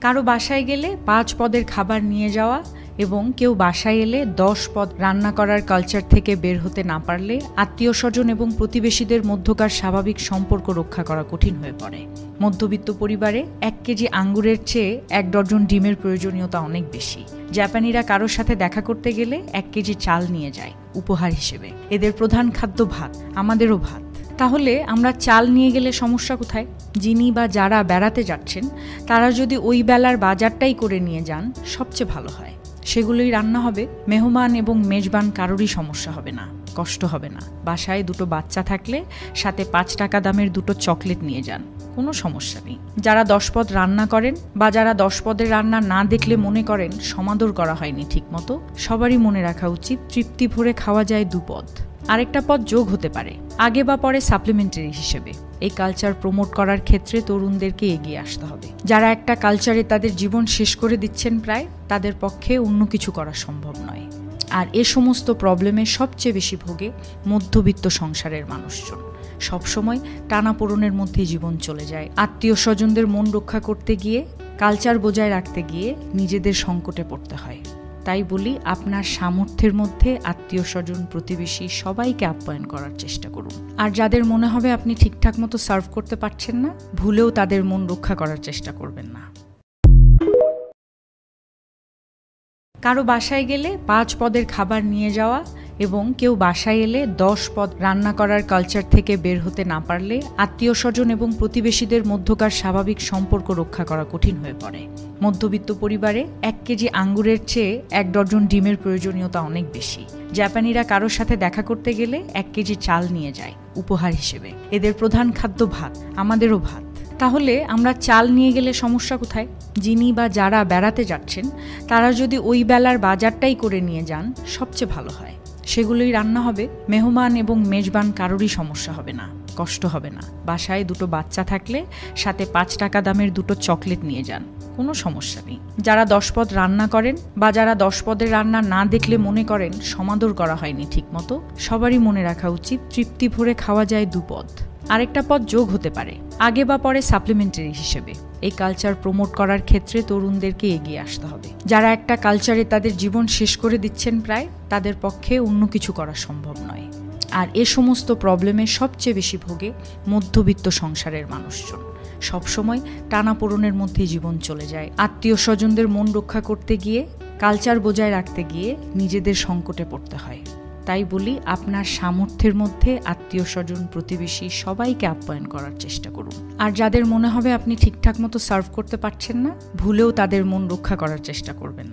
কারো বাসায় গেলে 5 পদের খাবার নিয়ে যাওয়া এবং কেউ বাসায় এলে 10 পদ রান্না করার কালচার থেকে বের হতে না পারলে আত্মীয় স্বজন এবং প্রতিবেশীদের মধ্যকার স্বাভাবিক সম্পর্ক রক্ষা করা কঠিন হয়ে পড়ে। মধ্যবিত্ত পরিবারে 1 কেজি আঙ্গুরের চেয়ে 1 ডজন ডিমের প্রয়োজনীয়তা অনেক বেশি। জাপানিরা কারোর সাথে দেখা করতে গেলে 1 কেজি চাল নিয়ে যায় উপহার হিসেবে। এদের প্রধান খাদ্য ভাত, আমাদেরও ভাত। তাহলে আমরা চাল নিয়ে গেলে সমস্যা কোথায়? যিনি বা যারা বেড়াতে যাচ্ছেন তারা যদি ওই বেলার বাজারটাই করে নিয়ে যান সবচেয়ে ভালো হয়। সেগুলোই রান্না হবে, মেহমান এবং মেজবান কারোরই সমস্যা হবে না, কষ্ট হবে না। বাসায় 2 বাচ্চা থাকলে সাথে 5 টাকা দামের 2 চকলেট নিয়ে যান, কোনো সমস্যা নেই। যারা 10 পদ রান্না করেন বা যারা 10 পদের রান্না না দেখলে মনে করেন সমাদর করা হয়নি ঠিকমতো, সবারই মনে রাখা উচিত তৃপ্তি ভরে খাওয়া যায় 2 পদ। আরেকটা পদ যোগ হতে পারে আগে বা পরে সাপ্লিমেন্টারি হিসেবে। এই কালচার প্রমোট করার ক্ষেত্রে তরুণদেরকে এগিয়ে আসতে হবে। যারা একটা কালচারে তাদের জীবন শেষ করে দিচ্ছেন প্রায়, তাদের পক্ষে অন্য কিছু করা সম্ভব নয়। আর এ সমস্ত প্রবলেমে সবচেয়ে বেশি ভোগে মধ্যবিত্ত সংসারের মানুষজন। সবসময় টানাপোড়েনের মধ্যেই জীবন চলে যায়। আত্মীয় স্বজনদের মন রক্ষা করতে গিয়ে, কালচার বজায় রাখতে গিয়ে নিজেদের সংকটে পড়তে হয়। তাই বলি, আপনার সামর্থ্যের মধ্যে আত্মীয় স্বজন, প্রতিবেশী সবাইকে আপ্যায়ন করার চেষ্টা করুন। আর যাদের মনে হবে আপনি ঠিকঠাক মতো সার্ভ করতে পারছেন না, ভুলেও তাদের মন রক্ষা করার চেষ্টা করবেন না। কারো বাসায় গেলে 5 পদের খাবার নিয়ে যাওয়া এবং কেউ বাসায় এলে 10 পদ রান্না করার কালচার থেকে বের হতে না পারলে আত্মীয় স্বজন এবং প্রতিবেশীদের মধ্যকার স্বাভাবিক সম্পর্ক রক্ষা করা কঠিন হয়ে পড়ে। মধ্যবিত্ত পরিবারে 1 কেজি আঙ্গুরের চেয়ে 1 ডজন ডিমের প্রয়োজনীয়তা অনেক বেশি। জাপানিরা কারোর সাথে দেখা করতে গেলে 1 কেজি চাল নিয়ে যায় উপহার হিসেবে। এদের প্রধান খাদ্য ভাত, আমাদেরও ভাত। তাহলে আমরা চাল নিয়ে গেলে সমস্যা কোথায়? যিনি বা যারা বেড়াতে যাচ্ছেন তারা যদি ওই বেলার বাজারটাই করে নিয়ে যান সবচেয়ে ভালো হয়। সেগুলোই রান্না হবে, মেহমান এবং মেজবান কারোরই সমস্যা হবে না, কষ্ট হবে না। বাসায় 2 বাচ্চা থাকলে সাথে 5 টাকা দামের 2 চকলেট নিয়ে যান, কোনো সমস্যা নেই। যারা 10 পদ রান্না করেন বা যারা 10 পদের রান্না না দেখলে মনে করেন সমাদর করা হয়নি ঠিকমতো, সবারই মনে রাখা উচিত তৃপ্তি ভরে খাওয়া যায় 2 পদ। আরেকটা পদ যোগ হতে পারে আগে বা পরে সাপ্লিমেন্টারি হিসেবে। এই কালচার প্রমোট করার ক্ষেত্রে তরুণদেরকে এগিয়ে আসতে হবে। যারা একটা কালচারে তাদের জীবন শেষ করে দিচ্ছেন প্রায়, তাদের পক্ষে অন্য কিছু করা সম্ভব নয়। আর এ সমস্ত প্রবলেমে সবচেয়ে বেশি ভোগে মধ্যবিত্ত সংসারের মানুষজন। সবসময় টানাপোড়েনের মধ্যেই জীবন চলে যায়। আত্মীয় স্বজনদের মন রক্ষা করতে গিয়ে, কালচার বজায় রাখতে গিয়ে নিজেদের সংকটে পড়তে হয়। তাই বলি, আপনার সামর্থ্যের মধ্যে আত্মীয় স্বজন, প্রতিবেশী সবাইকে আপ্যায়ন করার চেষ্টা করুন। আর যাদের মনে হবে আপনি ঠিকঠাক মতো সার্ভ করতে পারছেন না, ভুলেও তাদের মন রক্ষা করার চেষ্টা করবেন না।